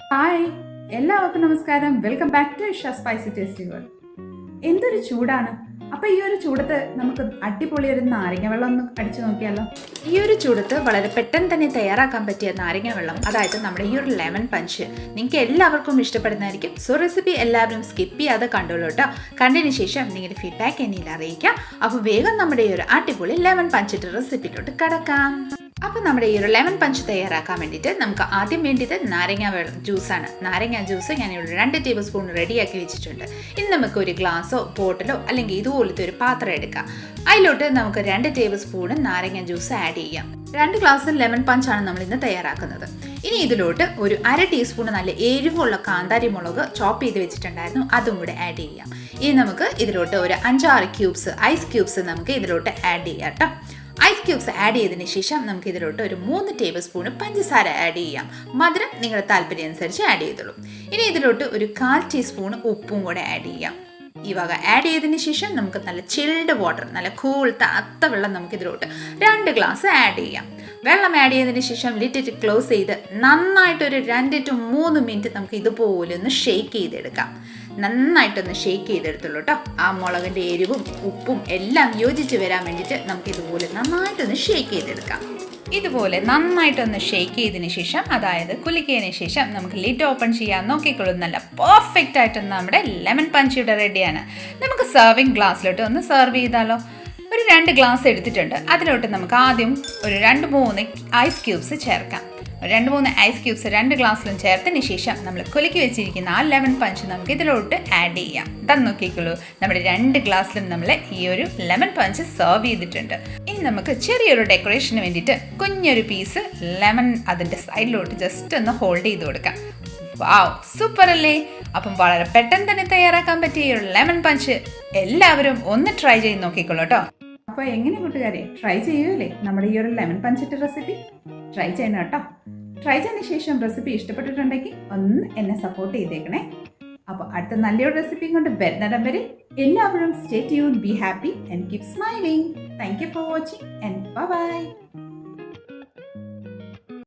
Hi, എല്ലാവർക്കും നമസ്കാരം. Welcome back to Isha spicy tasty world. എന്തൊരു ചൂടാണ്! അപ്പോൾ ഈ ഒരു ചൂടത്ത് നമുക്ക് അടിപൊളി ഒരു നാരങ്ങ വെള്ളം ഒന്ന് അടിച്ചു നോക്കിയാലോ. ഈ ഒരു ചൂടത്ത് വളരെ പെട്ടെന്ന് തന്നെ തയ്യാറാക്കാൻ പറ്റിയ നാരങ്ങ വെള്ളം, അതായത് നമ്മുടെ ഈ ഒരു ലെമൺ പഞ്ച് നിങ്ങൾക്ക് എല്ലാവർക്കും ഇഷ്ടപ്പെടുന്നതായിരിക്കും. സോ റെസിപ്പി എല്ലാവരും സ്കിപ്പ് ചെയ്യാതെ കണ്ടോളൂ കേട്ടോ. കണ്ടതിന് ശേഷം നിങ്ങളുടെ ഫീഡ്ബാക്ക് എന്നിൽ അറിയിക്കാം. അപ്പോൾ വേഗം നമ്മുടെ ഈ ഒരു അടിപൊളി ലെമൺ പഞ്ചിട്ട് റെസിപ്പിയിലോട്ട് കടക്കാം. അപ്പോൾ നമ്മുടെ ഈ ഒരു ലെമൺ പഞ്ച് തയ്യാറാക്കാൻ വേണ്ടിയിട്ട് നമുക്ക് ആദ്യം വേണ്ടിയത് നാരങ്ങ ജ്യൂസാണ്. നാരങ്ങ ജ്യൂസ് ഞാനിവിടെ 2 ടേബിൾ സ്പൂൺ റെഡിയാക്കി വെച്ചിട്ടുണ്ട്. ഇനി നമുക്ക് ഒരു ഗ്ലാസ്സോ ബോട്ടിലോ അല്ലെങ്കിൽ ഇതുപോലത്തെ ഒരു പാത്രം എടുക്കാം. അതിലോട്ട് നമുക്ക് 2 ടേബിൾ സ്പൂൺ നാരങ്ങ ജ്യൂസ് ആഡ് ചെയ്യാം. 2 ഗ്ലാസ് ലെമൺ പഞ്ചാണ് നമ്മൾ ഇന്ന് തയ്യാറാക്കുന്നത്. ഇനി ഇതിലോട്ട് ഒരു 1/2 ടീസ്പൂൺ നല്ല എരിവുള്ള കാന്താരി മുളക് ചോപ്പ് ചെയ്ത് വെച്ചിട്ടുണ്ടായിരുന്നു, അതും കൂടെ ആഡ് ചെയ്യാം. ഇനി നമുക്ക് ഇതിലോട്ട് ഒരു 5-6 ക്യൂബ്സ് ഐസ് ക്യൂബ്സ് നമുക്ക് ഇതിലോട്ട് ആഡ് ചെയ്യാം കേട്ടോ. ഐസ് ക്യൂബ്സ് ആഡ് ചെയ്തതിന് ശേഷം നമുക്ക് ഇതിലോട്ട് ഒരു 3 ടേബിൾ സ്പൂൺ പഞ്ചസാര ആഡ് ചെയ്യാം. മധുരം നിങ്ങളുടെ താല്പര്യം അനുസരിച്ച് ആഡ് ചെയ്തോളൂ. ഇനി ഇതിലോട്ട് ഒരു 1/4 ടീസ്പൂൺ ഉപ്പും കൂടെ ആഡ് ചെയ്യാം. ഈ വക ആഡ് ചെയ്തതിന് ശേഷം നമുക്ക് നല്ല ചിൽഡ് വാട്ടർ, നല്ല കൂൾ തണുത്ത വെള്ളം നമുക്ക് ഇതിലോട്ട് 2 ഗ്ലാസ് ആഡ് ചെയ്യാം. വെള്ളം ആഡ് ചെയ്തതിന് ശേഷം ലിറ്റിട്ട് ക്ലോസ് ചെയ്ത് നന്നായിട്ടൊരു 2 to 3 മിനിറ്റ് നമുക്ക് ഇതുപോലെ ഒന്ന് ഷേക്ക് ചെയ്തെടുക്കാം. നന്നായിട്ടൊന്ന് ഷേക്ക് ചെയ്തെടുത്തുള്ളൂ കേട്ടോ. ആ മുളകിൻ്റെ എരിവും ഉപ്പും എല്ലാം യോജിച്ച് വരാൻ വേണ്ടിയിട്ട് നമുക്ക് ഇതുപോലെ നന്നായിട്ടൊന്ന് ഷേക്ക് ചെയ്തെടുക്കാം. ഇതുപോലെ നന്നായിട്ടൊന്ന് ഷേക്ക് ചെയ്തതിന് ശേഷം, അതായത് കുലുക്കിയതിന് ശേഷം നമുക്ക് ലിഡ് ഓപ്പൺ ചെയ്യാൻ നോക്കിക്കോളും. നല്ല പെർഫെക്റ്റ് ആയിട്ട് നമ്മുടെ ലെമൺ പഞ്ച് ഇവിടെ റെഡിയാണ്. നമുക്ക് സെർവിങ് ഗ്ലാസ്സിലോട്ട് ഒന്ന് സെർവ് ചെയ്താലോ. ഒരു 2 ഗ്ലാസ് എടുത്തിട്ടുണ്ട്. അതിലോട്ട് നമുക്ക് ആദ്യം ഒരു 2-3 ഐസ് ക്യൂബ്സ് ചേർക്കാം. 2-3 ഐസ് ക്യൂബ്സ് 2 ഗ്ലാസ്സിലും ചേർത്തതിന് ശേഷം നമ്മൾ കുലുക്കി വെച്ചിരിക്കുന്ന ആ ലെമൺ പഞ്ച് നമുക്ക് ഇതിലോട്ട് ആഡ് ചെയ്യാം. ഇതാ നോക്കിക്കോളൂ, നമ്മുടെ 2 ഗ്ലാസ്സിലും നമ്മൾ ഈ ഒരു ലെമൺ പഞ്ച് സെർവ് ചെയ്തിട്ടുണ്ട്. ഇനി നമുക്ക് ചെറിയൊരു ഡെക്കറേഷന് വേണ്ടിയിട്ട് കുഞ്ഞൊരു പീസ് ലെമൺ അതിൻ്റെ സൈഡിലോട്ട് ജസ്റ്റ് ഒന്ന് ഹോൾഡ് ചെയ്ത് കൊടുക്കാം. വാവ്, സൂപ്പർ അല്ലേ? അപ്പം വളരെ പെട്ടെന്ന് തന്നെ തയ്യാറാക്കാൻ പറ്റിയ ഈ ഒരു ലെമൺ പഞ്ച് എല്ലാവരും ഒന്ന് ട്രൈ ചെയ്ത് നോക്കിക്കോളൂ കേട്ടോ. അപ്പോൾ എങ്ങനെ കൂട്ടുകാരെ, ട്രൈ ചെയ്യുമല്ലേ നമ്മുടെ ഈ ഒരു ലെമൺ പഞ്ചിട്ട് റെസിപ്പി? ട്രൈ ചെയ്യണം കേട്ടോ. ട്രൈ ചെയ്തതിന് ശേഷം റെസിപ്പി ഇഷ്ടപ്പെട്ടിട്ടുണ്ടെങ്കിൽ ഒന്ന് എന്നെ സപ്പോർട്ട് ചെയ്തേക്കണേ. അപ്പോൾ അടുത്ത നല്ലൊരു റെസിപ്പിയും കൊണ്ട് വരുന്നിടം വരെ എല്ലാവരും stay tune, be happy and keep smiling. Thank you for watching and by.